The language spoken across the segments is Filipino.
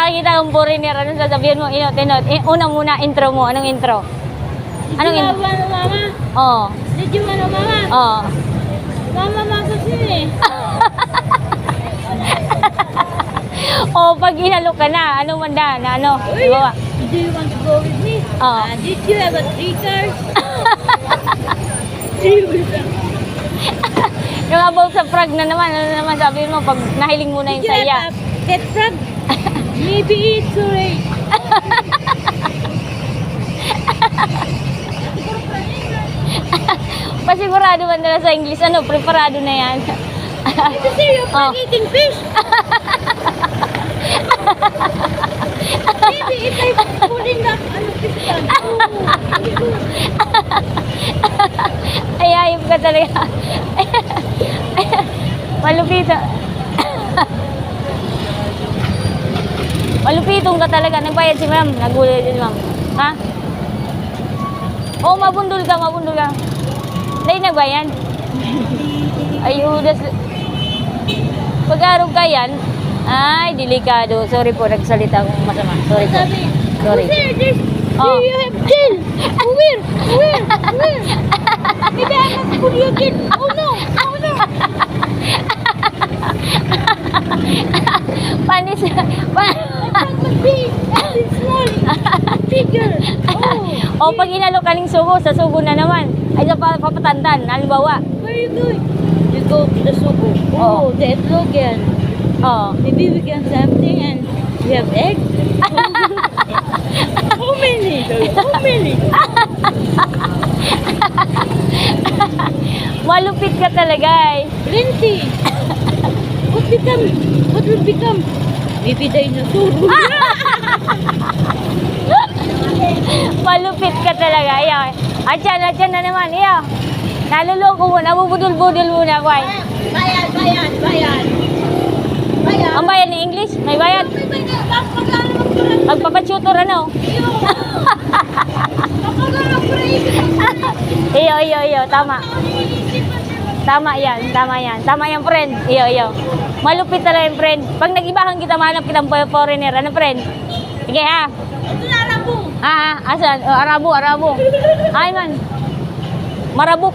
nakakita ng foreigner, anong sasabihin mo? Inot. Una muna, intro mo. Anong intro? Anong intro? Did you want mama? Oo. Did you want mama? Oo. Mama makusini. O, pag inalok ka na, ano manda, na ano? Diba? Do you want to go with me? Oo. Did you have a 3 cars? Yung about sa frog na naman, ano naman sabihin mo, pag nahiling mo na yung Did you saya. have a pet frog? Maybe it's alright. Pasigurado man nila sa English, ano, preparado na yan. Kasi you're Oh. eating fish. Maybe if I put in that fish pan. Ay, ayop ka talaga. Malupito. Malupitong ka talaga. Nagbayad si ma'am. Nagulat din ma'am. Ha? Oo, mabundol ka. Dahil nagbayad. Ay, udas. Pag-arog ka yan, ay, delikado. Sorry po, nagsalita akong masama. Sorry po. Sorry. Do Oh. you have tail? Where? Maybe I must put your tail. Oh no! Panis. Must be small. Bigger. O, pag inalok ka ng sugo, sa sugo na naman. Ay, sa papatandan. Halimbawa. Where are you going? You go to the sugo. Oh. The Ethiopian. Oh. Maybe we can something and we have egg. How many? Malupit ka talaga eh. Plenty. What will become? Maybe dinosaur. Malupit ka talaga. Ayaw. Atyan na naman. Ayaw. Naluloko mo. Nabubudol-budol muna ako ay. Bayan. Ang bayan ni English? May bayad? Magpapatutor ano? Iyo. Tama. Tama yan, friend. Iyo. Malupit talaga yung friend. Pag nag-ibahan kita, mahanap kitang foreigner. Ano, friend? Sige, ha? Asan? Arabo. Ay, man. Marabuk.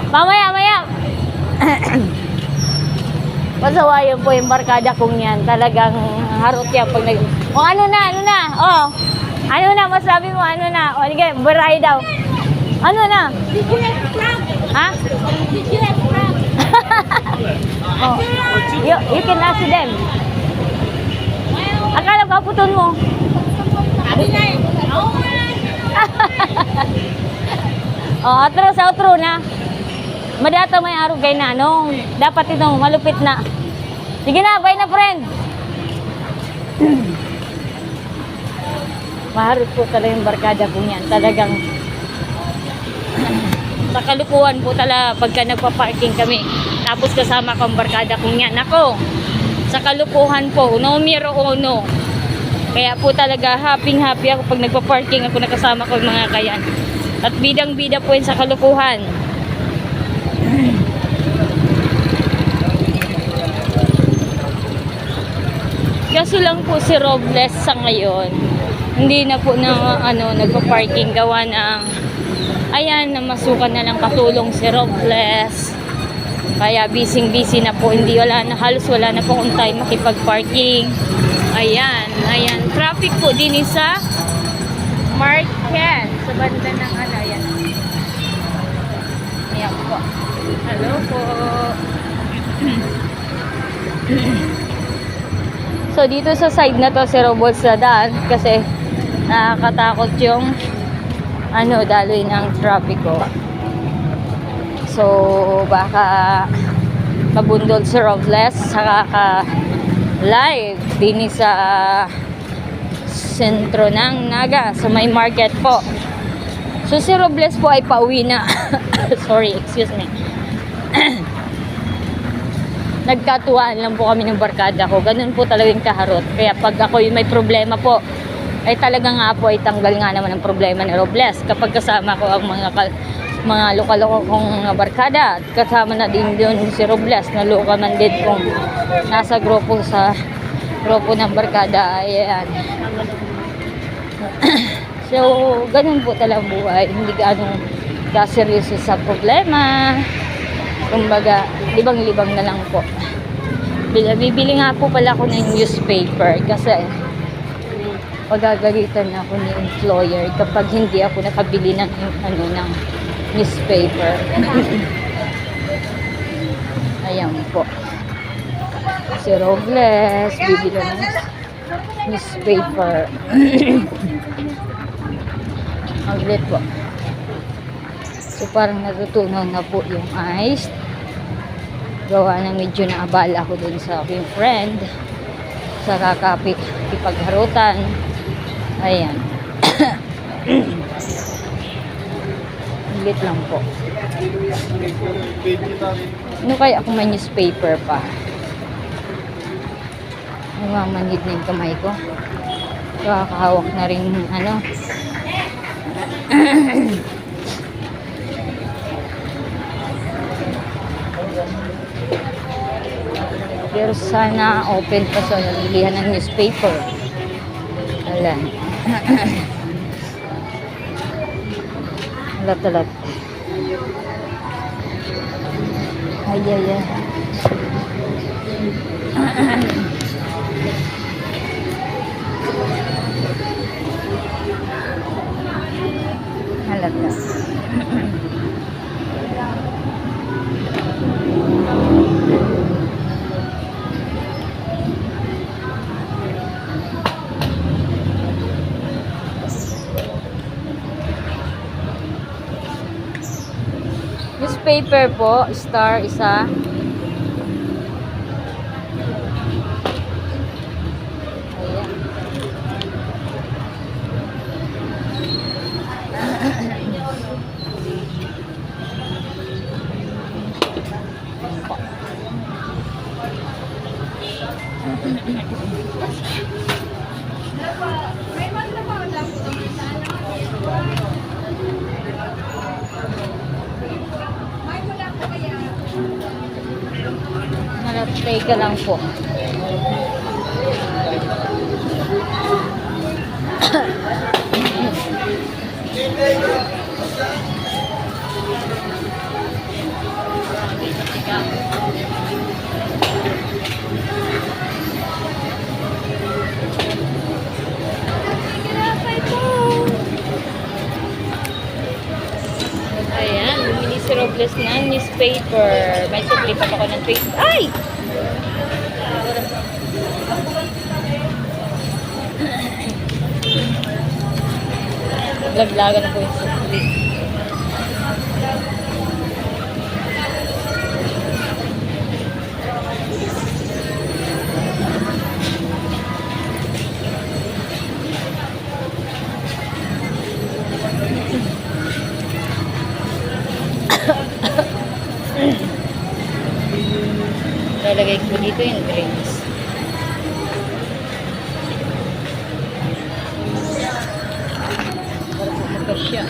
Mamaya. Pasawayan po yung barkada kong yan. Talagang harot yan pag nag... O, ano na? Ano na? Masabi mo, ano na? O, sige, baray daw. Ano na? Did you have crab? Ha? Did you have crab? Oh. You can ask them. Akala ko puton mo. Outro na. Madata may araw kay nanong. Dapat ito, malupit na. Sige na, bye na, friend. Maharot po talaga yung barkada po niyan. Talagang sa kalukuhan po talaga pagka nagpa-parking kami. Tapos kasama ko ang barkada ko niyan. Ako, sa kalukuhan po, numero 1. Kaya po talaga happy ako pag nagpa-parking ako nakasama ko yung mga kayan. At bidang-bida po yun sa kalukuhan. Kaso lang po si Robles sa ngayon, hindi na po na nagpa-parking gawa ng ayan, namasukan na lang katulong si Robles. Kaya busy na po, halos wala na po kung time makipag-parking. Ayan, traffic po din sa market sa banda ng ayan. Ayan po. Hello po. So dito sa side na to si Robles na daan kasi nakakatakot yung daloy ng trapiko. So baka mabundol si Robles saka live din sa sentro ng Naga sa may market po. So si Robles po ay pauwi na. Sorry, excuse me. Nagkatuwaan lang po kami ng barkada ko. Ganun po talaga yung kaharot. Kaya pag ako yung may problema po, ay talaga nga po ay tanggal nga naman ang problema ni Robles. Kapag kasama ko ang mga mga lokal-lokal kong mga barkada. At kasama na din doon si Robles na lokal man din kong nasa grupo ng barkada. Ayan. So, ganun po talagang buhay. Hindi gaano seryoso sa problema. Kumbaga, libang-libang na lang po. Bibili nga po pala ako ng newspaper kasi pagagalitan ako ni employer kapag hindi ako nakabili ng ng newspaper. Ayan po. Si Robles, bibili ng newspaper. Maglit po. So parang natutunan na po yung ice. Gawa ng medyo naabala ako dun sa aking friend. Sa kakapit-ipagharutan. Ayan. Maglit lang po. Ano kaya kung may newspaper pa? Namamanhid na yung kamay ko. Kakahawak na rin ano. Pero sana open pa sa bilihan ng newspaper. Wala. Talat. Ay. Halata. Newspaper po, Star isa. Ayan. Malaptay ka lang po. Ayan, bumili si Robles ng newspaper. May supli pa ako ng Facebook. Ay! Laglagan na po yung supli. Lalagay ko dito yung drinks. Para pumunta siya.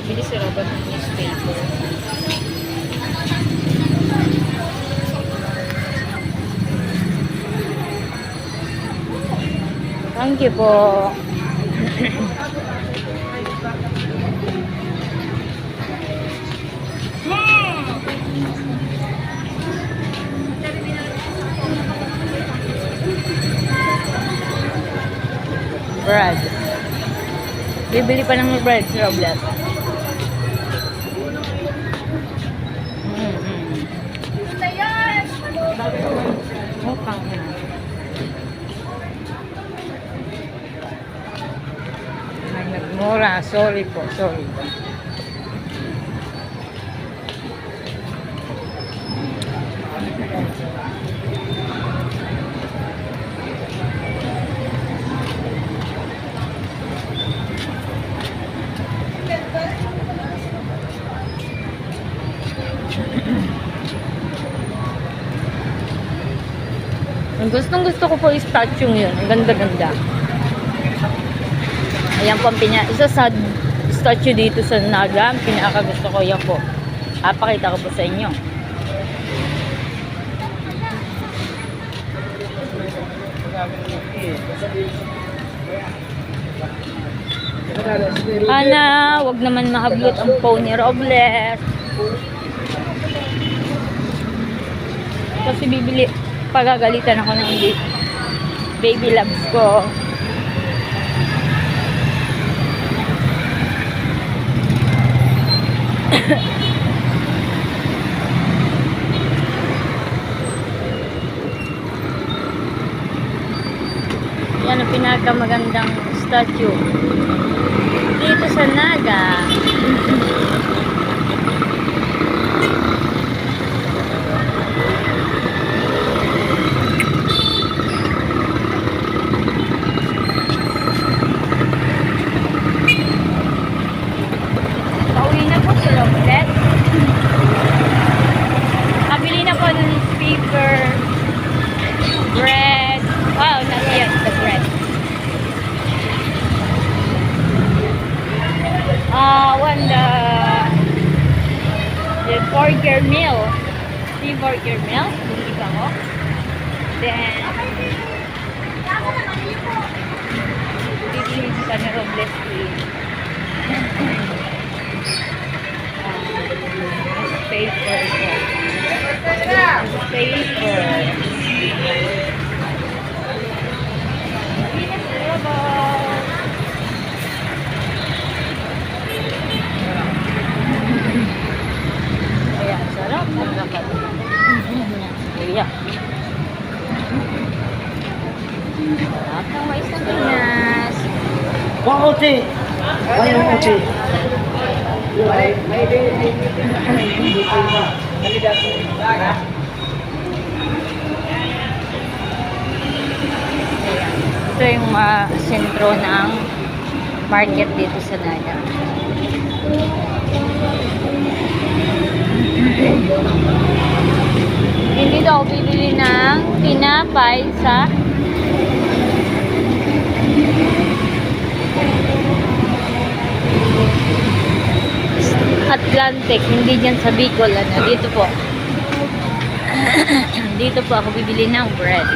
Bili si Robert ng newspaper. Thank you po. Bread. Bibili pa ng bread si Robles. Mukhang na. Mura, sorry po, sorry. Ang gustong-gusto ko po yung statue yun. Ang ganda-ganda. Ayan po ang isa sa statue dito sa Naga. Ang pinakagusto ko yan po. Papakita ko po sa inyo. Ana, wag naman mahablot ang phone ni Robles. Kasi bibili, pagagalitan ako ng baby loves ko. Yan ang pinakamagandang statue dito sa Naga. Pauwi na po si Robles. Kabili na po ng speaker, bread. Wow, not yet the bread. The burger meal. The burger meal. Bumili pa ako. Then, bibili pa ni Robles paper. Ayan, sarap. Ang lakat. Ayan. Sarap ng mais ng Pinas. One OT. One OT. Ito yung sentro ng market dito sa Naga. Hindi daw bibili ng tinapay sa Atlantic, hindi dyan sa Bicol, dito po. Dito po ako bibili ng bread.